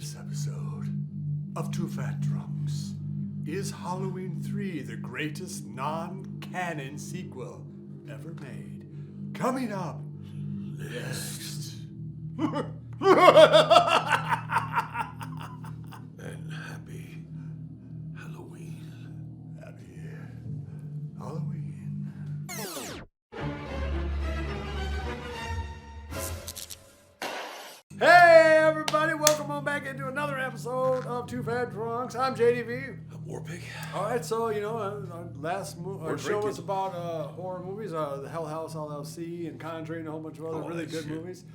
this episode of Two Fat Drunks. Is Halloween 3 the greatest non-canon sequel ever made? Coming up next. And happy Halloween. Happy Halloween. Hey everybody, welcome on back into another episode of Two Fat Drunks. I'm JDV. I'm Warpig. All right, so our last our show drinking. was about horror movies, the Hell House LLC and Conjuring and a whole bunch of other really that good shit. movies.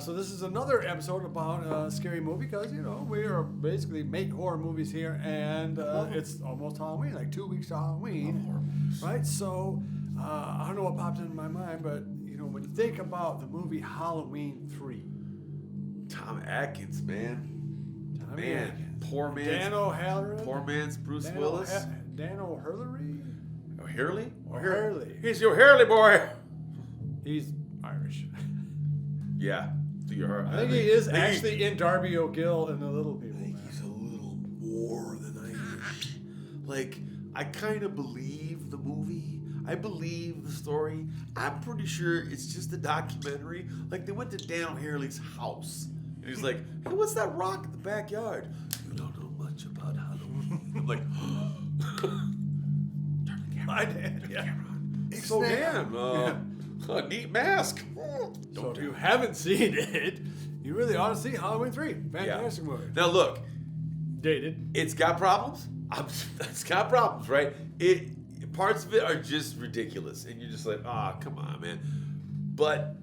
So this is another episode about a scary movie because we are basically make horror movies here, and it's almost Halloween, like 2 weeks to Halloween, right? So I don't know what popped into my mind, but when you think about the movie Halloween 3, Tom Atkins, man. Tommy Atkins, Poor man's Dan O'Halloran, Poor man's Bruce Dan Willis. Dan O'Hurley. O'Hurley? O'Hurley. He's your Hurley boy. He's Irish. Yeah. I think he is actually in Darby O'Gill and the Little People. I think he's a little more than Irish. Like, I kind of believe the movie. I believe the story. I'm pretty sure it's just a documentary. Like, they went to Dan O'Hurley's house. And he's like, hey, what's that rock in the backyard? You don't know much about Halloween. I'm like, turn the camera on. Turn the camera on. It's so Dan. a neat mask. So if you haven't seen it, you really ought to see Halloween 3. Fantastic movie. Now look, Dated. it's got problems. It's got problems, right? Parts of it are just ridiculous, and you're just like, come on, man. But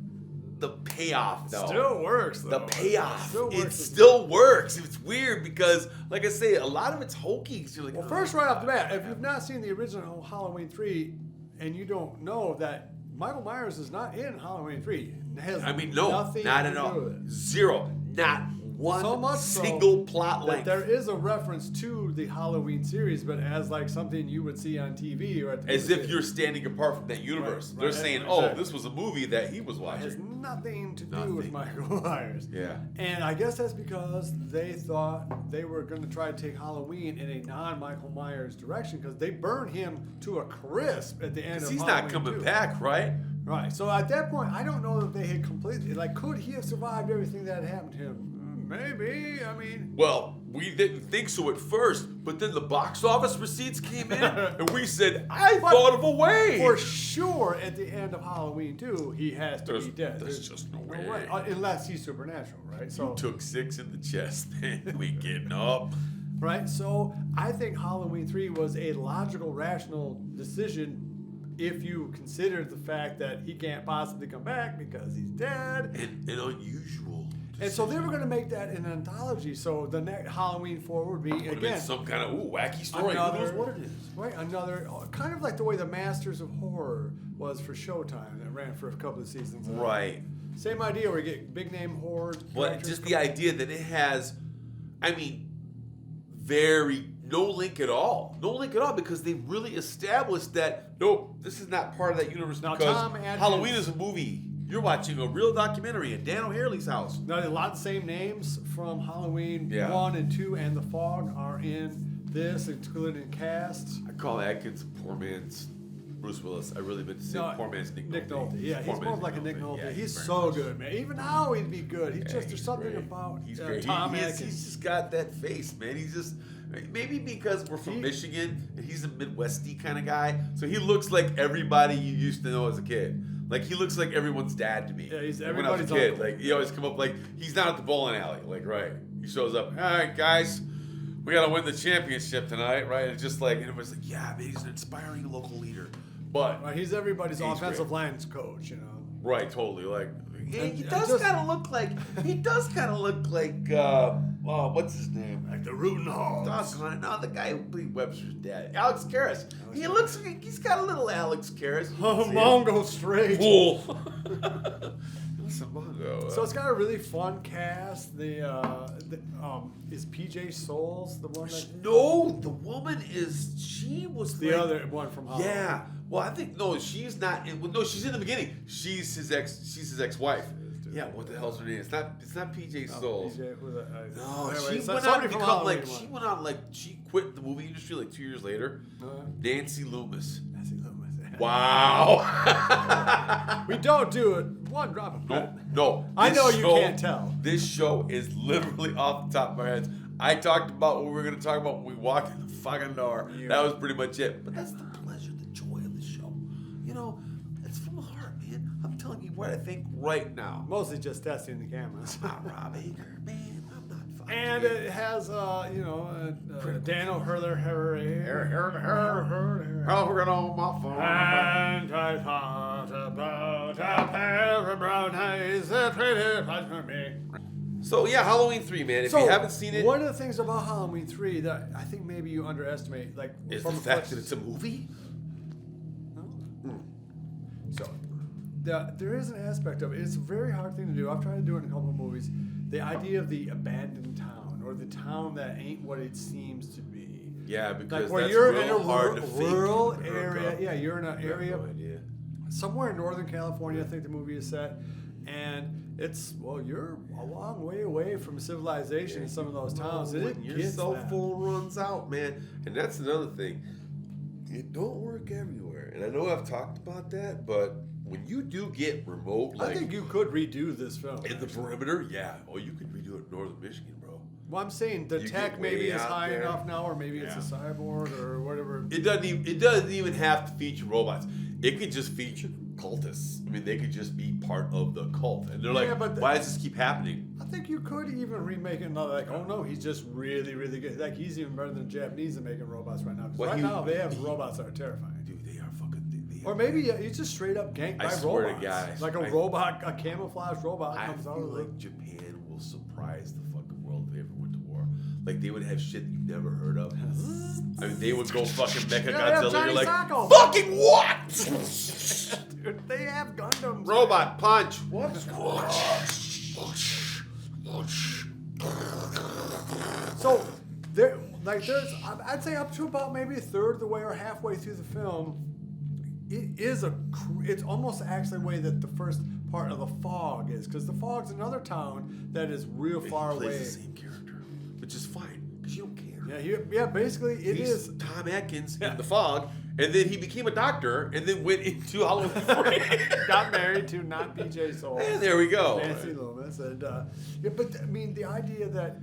the payoff, though, Still works, though. the payoff, It still works. It's weird because, like I say, a lot of it's hokey. So you're like, Well, first, right off the bat, if you've not seen the original Halloween 3 and you don't know that Michael Myers is not in Halloween 3, it has no, nothing not to at do all. with it. Zero, not one So much so single plot that length. there is a reference to the Halloween series, but as like something you would see on TV or at the As movie if theater. you're standing apart from that universe. Right, They're right, saying, exactly. this was a movie that he was It has watching. nothing to do with Nothing. Michael Myers. Yeah. And I guess that's because they thought they were going to try to take Halloween in a non-Michael Myers direction because they burned him to a crisp at the end of He's Halloween not coming 2. back, right? Right. So at that point, I don't know that they had completely, could he have survived everything that had happened to him? Maybe. I mean, Well, we didn't think so at first, but then the box office receipts came in, and we said, I thought of a way. for sure, at the end of Halloween 2, he has to be dead. There's just no way. Unless he's supernatural, right? So, Took 6 in the chest, man. We getting up. right? So I think Halloween 3 was a logical, rational decision if you consider the fact that he can't possibly come back because he's dead. And unusual. And so they were going to make that an anthology. So the next Halloween 4 would be, Would have been again, some kind of wacky story. Who knows what it is? Right, another, kind of like the way the Masters of Horror was for Showtime that ran for a couple of seasons. Right. Same idea where you get big name horror. But directors just come- the idea that it has, no link at all. No link at all because they really established that, nope, this is not part of that universe Now, because Tom Atkins- Halloween is a movie. You're watching a real documentary in Dan O'Hurley's house. Now, a lot of the same names from Halloween Yeah. 1 and 2 and The Fog are in this, included in cast. I call Atkins poor man's Bruce Willis. I really meant to say poor man's Nick Nolte. Yeah, Poor he's man's more like a Nick Nolte. Yeah, he's very so much. good, man. Even now, he'd be good. He's Yeah, just, there's he's something great. about He's great. Tom He's Atkins. just got that face, man. He's just maybe because we're from He- Michigan and he's a Midwesty kind of guy, so he looks like everybody you used to know as a kid. Like he looks like everyone's dad to me. Yeah, he's Like, when I was a everybody's kid. uncle. Like he always come up like he's down at the bowling alley. Like right, he shows up. All right, guys, we gotta win the championship tonight, right? It's just like and everybody's like, yeah, man, he's an inspiring local leader. But Right, he's everybody's He's offensive great. line's coach, right, totally. Like he And does just- kind of look like what's his name? Like the rootin' hogs. Doggone it. No, the guy who played Webster's dad. Alex Karras. He looks like he's got a little Alex Karras. Oh, Mongo straight. Cool. Listen, Mongo. So it's got a really fun cast. Is PJ Souls the one that no, the woman she was the like, other one from Halloween? Yeah. Well, I think no, she's not. Well, no, she's in the beginning. She's his ex-wife. Yeah, what the hell's her name? It's not PJ Souls. PJ, who the, No, anyway, she went on to become like she quit the movie industry like 2 years later. Nancy Loomis. Nancy Loomis. Wow. We don't do it. One drop of No. I know you show- can't tell. This show is literally off the top of my head. I talked about what we were going to talk about when we walked in the fucking door. That was pretty much it. But that's the pleasure, the joy of the show. You know, it's from the heart, man. I'm telling you what I think right now. Mostly just testing the cameras. Rob Ager, man, I'm not fucking. And it has, Dan O'Hurler. Oh, we're on my phone. And I thought about a pair of brown eyes that traded flies for me. So yeah, Halloween 3, man. If you haven't seen it, one of the things about Halloween 3 that I think maybe you underestimate, like, is from the fact that it's a movie. So there is an aspect of it. It's a very hard thing to do. I've tried to do it in a couple of movies. The idea of the abandoned town, or the town that ain't what it seems to be. Yeah, because Like where that's you're real in a hard to fake rural in area. America. Yeah, you're in an area No idea. somewhere in Northern California. I think the movie is set, and you're a long way away from civilization in some of those towns. When your cell phone runs out, man, and that's another thing. It don't work everywhere, and I know I've talked about that, but when you do get remote, like I think you could redo this film. in the perimeter, yeah. Oh, you could redo it in Northern Michigan, bro. Well, I'm saying the You tech get maybe way is out high there. enough now, or maybe it's a cyborg or whatever. It doesn't even have to feature robots. It could just feature cultists. I mean, they could just be part of the cult, and they're like, why does this keep happening? I think you could even remake it another, like, oh no, he's just really, really good. Like, he's even better than the Japanese at making robots right now. Because now they have robots that are terrifying. Dude, they are fucking. Or maybe he's just straight up ganked by swear to robots. God, like a camouflage robot comes out feel of like Japan will surprise the fucking world if they ever went to war. Like, they would have shit you've never heard of. I mean, they would go fucking Mecha Godzilla. You're like, fucking what? Dude, they have Gundams. Robot punch. What? So I'd say up to about maybe a third of the way or halfway through the film, it's almost actually the way that the first part of The Fog is, because The Fog's another town that is real far He plays away. the same character, which is fine because you don't care. Yeah, basically He's Tom Atkins in The Fog, and then he became a doctor, and then went into Halloween 3. Got married to not PJ Souls. And there we go. Nancy Loomis, and but I mean the idea that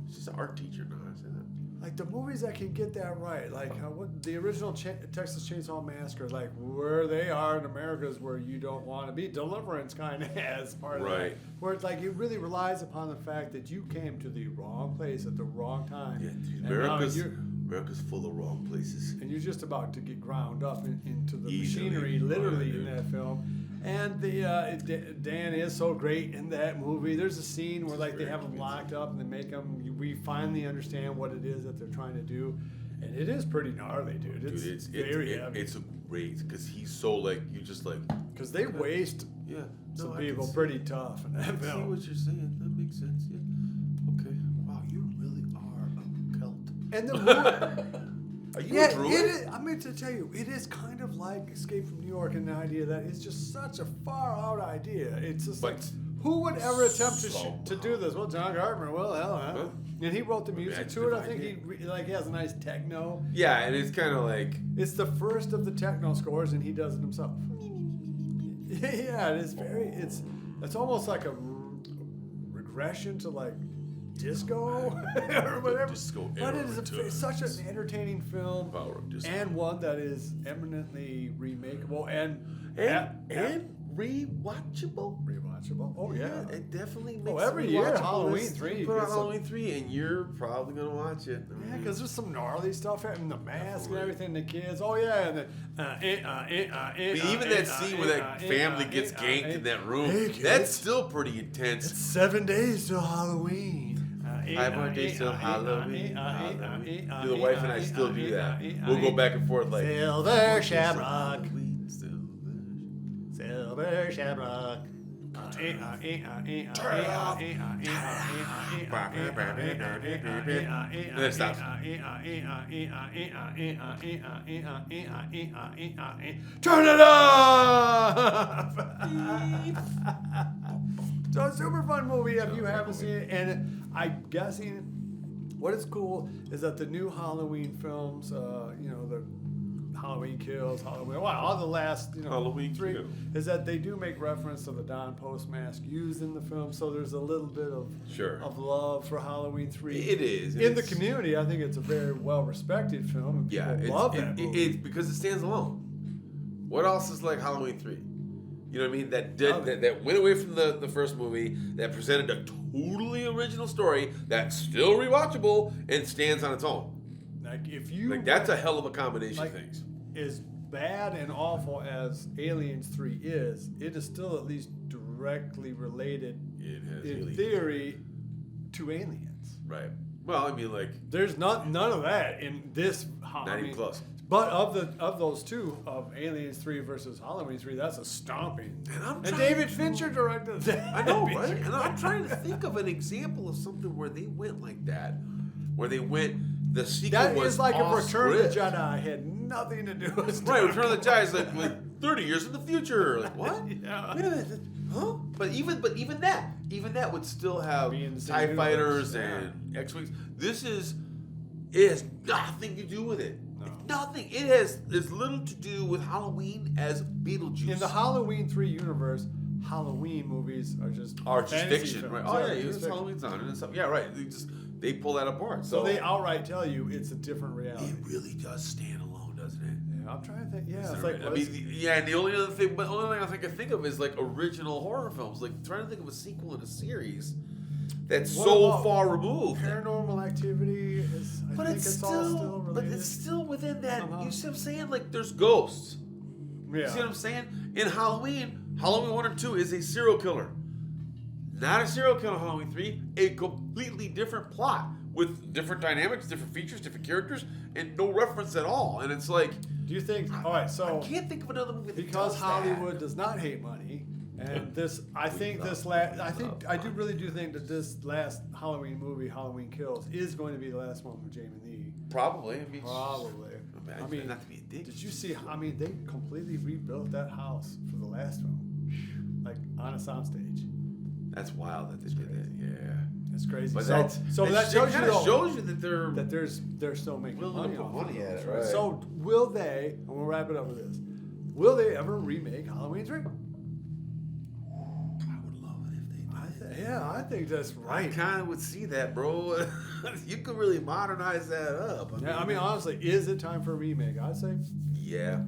She's an art teacher now. I say that. like the movies that can get that right, like what the original Texas Chainsaw Massacre, like where they are in America is where you don't want to be. Deliverance kind of as part of that, where it's like it really relies upon the fact that you came to the wrong place at the wrong time. Yeah, dude, And America's full of wrong places. and you're just about to get ground up into the Easily. machinery, literally, Right, in dude. that film. And Dan is so great in that movie. There's a scene where like they have him locked up and they make him. We finally understand what it is that they're trying to do, and it is pretty gnarly, dude. It's very heavy. It's a great because he's so like you just like Because they waste some people pretty tough in that I see film. what you're saying. That makes sense. Yeah. Okay. Wow, you really are a cult. And the movie. Are you a druid? It is, I meant to tell you, it is kind of like Escape from New York, and the idea that it's just such a far out idea. It's just like, who would ever attempt to do this? Well, John Carpenter. Well, hell, and he wrote the music to it. I think he has a nice techno. Yeah, and it's kind of like It's the first of the techno scores, and he does it himself. Yeah, it is very. It's almost like a regression to like disco or whatever. Disco But era it is it's such an entertaining film, Power of disco. and one that is eminently remakeable and rewatchable. rewatchable. Oh yeah. It definitely makes every it year, rewatchable. Halloween It's- 3 you put on gets some- Halloween 3, and you're probably gonna watch it. Yeah, because there's some gnarly stuff and the mask and everything. The kids, oh yeah, and even that scene where that family gets ganked in that room, Hey, kids. that's still pretty intense. It's 7 days till Halloween. 5 more days till Halloween. The wife and I still do that. We'll go back and forth like Silver Shamrock. Halloween, silver. Silver Shamrock. And then it stops. Turn it off! So a super fun movie if you haven't seen it. And I'm guessing what is cool is that the new Halloween films, the Halloween Kills, all the last, Halloween three, Kills. is that they do make reference to the Don Post mask used in the film. So there's a little bit of love for Halloween 3. It is. In the community, I think it's a very well-respected film. And people love that movie. It's because it stands alone. What else is like Halloween 3? You know what I mean? That went away from the first movie, that presented a totally original story that's still rewatchable and stands on its own. That's a hell of a combination of things. As bad and awful as Aliens 3 is, it is still at least directly related in theory to aliens. Right. Well, I mean, there's none of that in this. Not even close. But of those two, of Aliens 3 versus Halloween 3, that's a stomping. And David Fincher directed that. I know, right? And I'm trying to think of an example of something where they went like that. Where they went, the sequel that was is like if Return of the script. Jedi had nothing to do with Right, Return of the Jedi is like 30 years in the future. Like, what? Yeah. Wait a minute. Huh? But even that would still have TIE fighters and X-Wings. It has nothing to do with it. Nothing. It has as little to do with Halloween as Beetlejuice. In the Halloween 3 universe, Halloween movies are just fiction, films. right? Oh yeah, it's Halloween's on it and stuff. Yeah, right. They pull that apart. So they outright tell you it's a different reality. It really does stand alone, doesn't it? Yeah, I'm trying to think. Yeah, it's like I mean, and the only thing I can think of is like original horror films. Like trying to think of a sequel in a series that's so far removed. Paranormal Activity is. I think it's all still related. But it's still within that. You see what I'm saying? Like there's ghosts. Yeah. You see what I'm saying? In Halloween 1 or 2 is a serial killer. Not a serial killer in Halloween 3, a completely different plot with different dynamics, different features, different characters, and no reference at all. And it's like, do you think? All right, so I can't think of another movie that because does Hollywood does not hate money, and this, I really do think that this last Halloween movie, Halloween Kills, is going to be the last one with Jamie Lee. Probably. I mean, I mean, not to be a dick. Did you see? I mean, they completely rebuilt that house for the last film, like on a soundstage. That's wild that they did that. Yeah. It's crazy. But that shows you that they're still making money at it, right? So will they? And we'll wrap it up with this. Will they ever remake Halloween 3? I would love it if they did. I think that's right. I kind of would see that, bro. You could really modernize that up. I mean, honestly, is it time for a remake? I'd say. Yeah.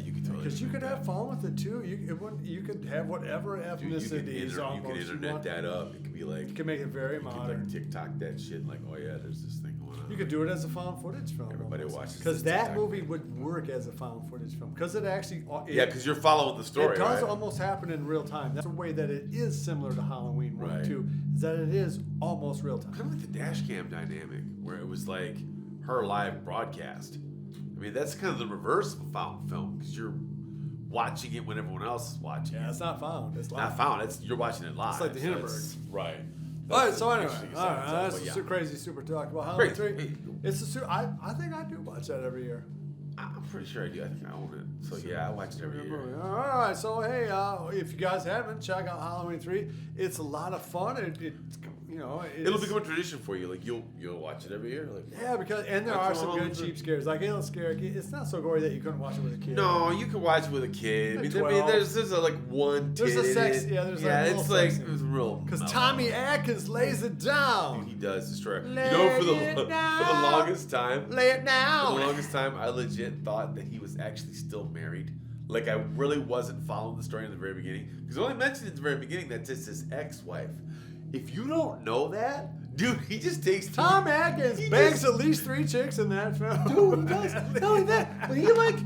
You could totally. Because you could have fun with it too. You could have whatever ethnicities. You could internet that up. It could be like. You can make it very modern. Like TikTok that shit. Like, oh yeah, there's this thing going on. You could do it as a found footage film. Everybody watches. Because that movie would work as a found footage film. Because it actually. Because you're following the story. It does almost happen in real time. That's the way that it is similar to Halloween 1 too. Is that it is almost real time. Kind of like the dash cam dynamic, where it was like her live broadcast. I mean, that's kind of the reverse of a found film because you're watching it when everyone else is watching it. Yeah, it's not found. It's live. Not found. You're watching it live. It's like the Hindenburgs. Right. All right, so anyway, that's a crazy super talk about Halloween 3. Hey. It's I think I do watch that every year. I'm pretty sure I do. I think I own it. So yeah, I watch it every year. All right, so hey, if you guys haven't, check out Halloween 3. It's a lot of fun. It'll become a tradition for you. Like you'll watch it every year. Like because there are some good cheap scares. Like it'll scare a kid. It's not so gory that you couldn't watch it with a kid. No, you can watch it with a kid. Like there's like one. There's a sex. There's it's like it's real. Because Tommy Atkins lays it down. Dude, he does destroy. For the longest time. Lay it down. For the longest time, I legit thought that he was actually still married. Like I really wasn't following the story in the very beginning because it only mentioned in the very beginning that it's his ex-wife. If you don't know that, dude, he just takes Tom Atkins bangs at least 3 chicks in that film. Dude, he does. Not only that, but he like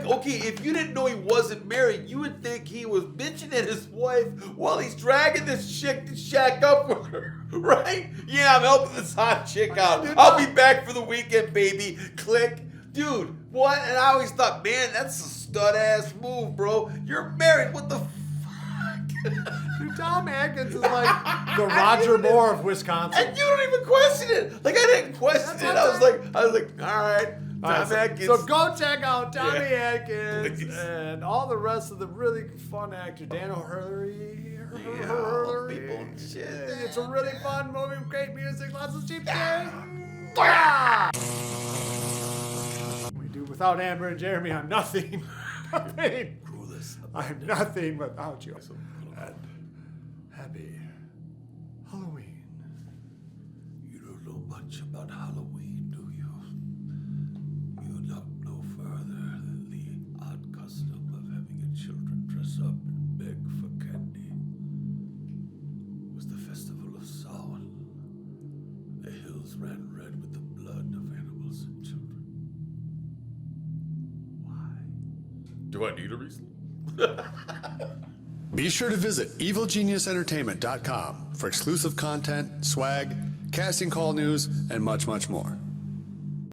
okay, if you didn't know he wasn't married, you would think he was bitching at his wife while he's dragging this chick to shack up with her, right? Yeah, I'm helping this hot chick out. I'll be back for the weekend, baby. Click. Dude, what? And I always thought, man, that's a stud-ass move, bro. You're married. What the fuck? Dude, Tom Atkins is like the Roger Moore of Wisconsin. And you don't even question it. Like, I didn't question it. I was like, all right, Tom Atkins. So go check out Tommy Atkins and all the rest of the really fun actors. Dan O'Hurley. Yeah, all people and shit. It's a really fun movie with great music, lots of cheap things. We do without Amber and Jeremy. I'm nothing. Nothing. I'm nothing without you. And happy Halloween. You don't know much about Halloween, do you? You look no further than the odd custom of having your children dress up and beg for candy. It was the festival of Samhain. The hills ran red with the blood of animals and children. Why? Do I need a reason? Be sure to visit evilgeniusentertainment.com for exclusive content, swag, casting call news, and much, much more.